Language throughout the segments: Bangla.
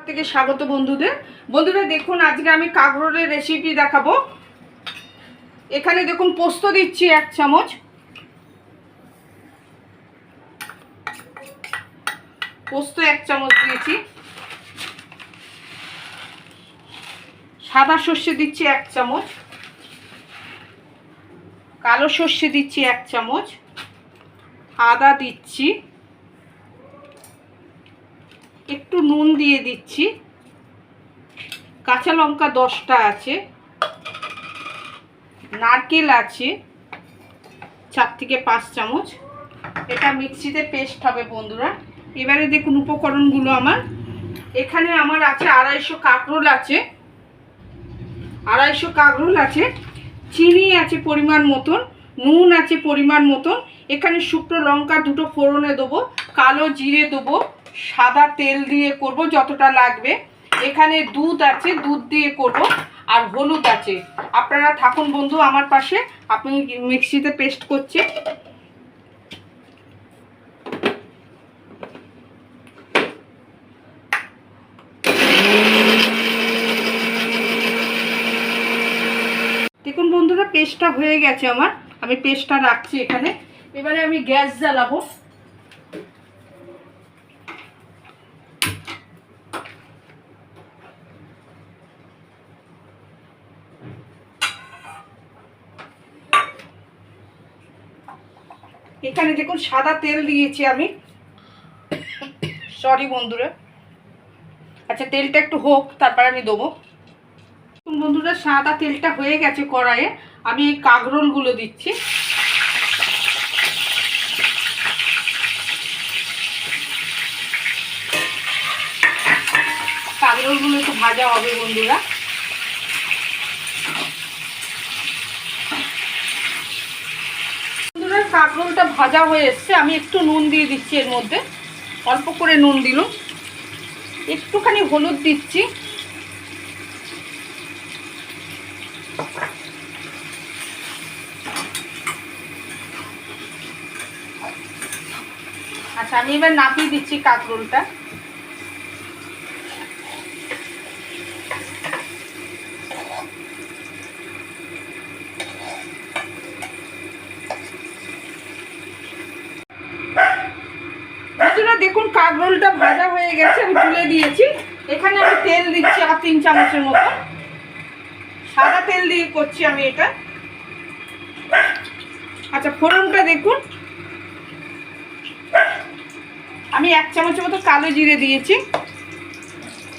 থেকে স্বাগত বন্ধুরা দেখুন আজকে আমি কাঁকরোলের রেসিপি দেখাবো। এখানে দেখুন পোস্ত দিচ্ছি 1 চামচ, পোস্ত 1 চামচ দিয়েছি, সাদা সর্ষে দিচ্ছি 1 চামচ, কালো সর্ষে দিচ্ছি 1 চামচ, আদা দিচ্ছি, একটু নুন দিয়ে দিচ্ছি, কাঁচা লঙ্কা 10টা আছে, নারকেল আছে 4 থেকে 5 চামচ। এটা মিক্সিতে পেস্ট হবে বন্ধুরা। এবারে দেখুন উপকরণগুলো এখানে আমার আছে 250 কাঁকরোল আছে, 250 কাঁকরোল আছে, চিনি আছে পরিমাণ মতন, নুন আছে পরিমাণ মতন, এখানে শুকনো লঙ্কা 2টো ফোড়নে দেবো, কালো জিরে দেবো, সাদা তেল দিয়ে করব যতটা লাগবে, এখানে দুধ আছে, দুধ দিয়ে করব, আর হলুদ আছে। আপনারা থাকুন বন্ধু আমার পাশে, আপনি মিক্সিতে পেস্ট করছে। দেখুন বন্ধুরা পেস্টটা হয়ে গেছে আমার, আমি পেস্টটা রাখছি এখানে। এবারে আমি গ্যাস জ্বালাবো। এখানে দেখুন সাদা তেল দিয়েছি আমি, সরি বন্ধুরা। আচ্ছা তেলটা একটু হোক তারপর আমি দেবো। বন্ধুরা সাদা তেলটা হয়ে গেছে কড়াইয়ে, আমি এই কাঁকরোলগুলো দিচ্ছি। কাঁকরোলগুলো একটু ভাজা হবে বন্ধুরা। বন্ধুরা কাঁকরোলটা ভাজা হয়ে এসছে, আমি একটু নুন দিয়ে দিচ্ছি এর মধ্যে, অল্প করে নুন দিলাম, একটুখানি হলুদ দিচ্ছি, আচ্ছা আমি এবার নাপিয়ে দিচ্ছি কাঁকরোলটা। দেখুন কাঁকরোলটা ভাজা হয়ে গেছে, আমি তুলে দিয়েছি। এখানে আমি তেল দিচ্ছি আর 3 চামচের মতো, সাদা তেল দিয়ে করছি আমি এটা। আচ্ছা ফোড়নটা দেখুন, আমি 1 চামচের মতো কালো জিরে দিয়েছি,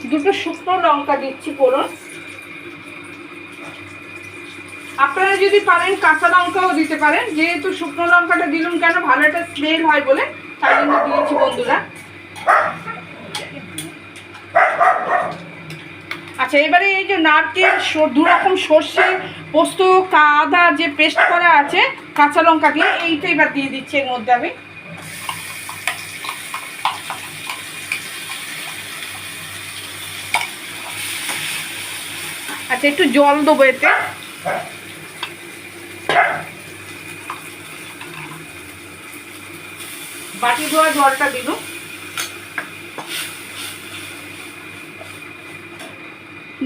2টো শুকনো লঙ্কা দিচ্ছি ফোড়ন। আপনারা যদি পারেন কাঁচা লঙ্কাও দিতে পারেন, যেহেতু শুকনো লঙ্কাটা দিলাম কেন, ভালো একটা স্মেল হয় বলে তাই জন্য দিয়েছি বন্ধুরা। আচ্ছা এবারে এই যে নারকেল, 2 রকম সর্ষে, পোস্ত, আদা যে পেস্ট করা আছে কাঁচা লঙ্কা দিয়ে, এইটা এবার দিয়ে দিচ্ছি এর মধ্যে আমি। আচ্ছা একটু জল দেবো এতে, বাটি ধোয়া জলটা দিল।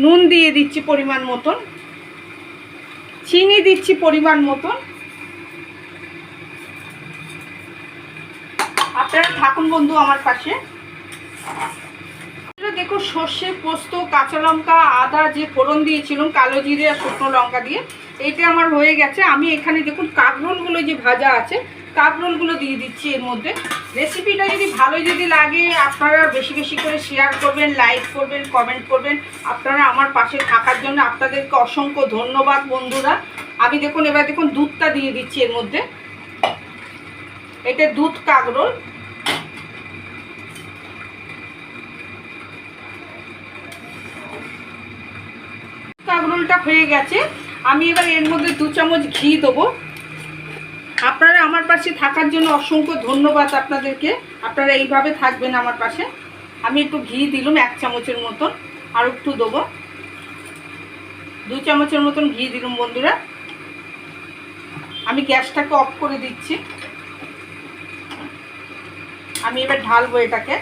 নুন দিয়ে দিচ্ছি পরিমাণ মতন, চিনি দিচ্ছি পরিমাণ মতন। আপনারা থাকুন বন্ধু আমার পাশে। দেখো সর্ষে, পোস্ত, কাঁচা লঙ্কা, আদা যে ফোড়ন দিয়েছিলাম কালো জিরে আর শুকনো লঙ্কা দিয়ে, এইটা আমার হয়ে গেছে। আমি এখানে দেখুন কাঁকরোলগুলো যে ভাজা আছে কাঁকরোলগুলো দিয়ে দিচ্ছি এর মধ্যে। রেসিপিটা যদি ভালো লাগে আপনারা বেশি বেশি করে শেয়ার করবেন, লাইক করবেন, কমেন্ট করবেন। আপনারা আমার পাশে থাকার জন্য আপনাদেরকে অসংখ্য ধন্যবাদ বন্ধুরা। আমি দেখুন এবার দেখুন দুধটা দিয়ে দিচ্ছি এর মধ্যে, এটা দুধ কাঁকরোল। কাঁকরোলটা হয়ে গেছে, আমি এবার এর মধ্যে 2 চামচ ঘি দেবো। আপনারা আমার পাশে থাকার জন্য অসংখ্য ধন্যবাদ আপনাদেরকে, আপনারা এইভাবে থাকবেন আমার পাশে। আমি একটু ঘি দিলাম 1 চামচের মতন, আর একটু দেবো, 2 চামচের মতন ঘি দিলাম বন্ধুরা। আমি গ্যাসটাকে অফ করে দিচ্ছি, আমি এবার ঢালবো এটাকে।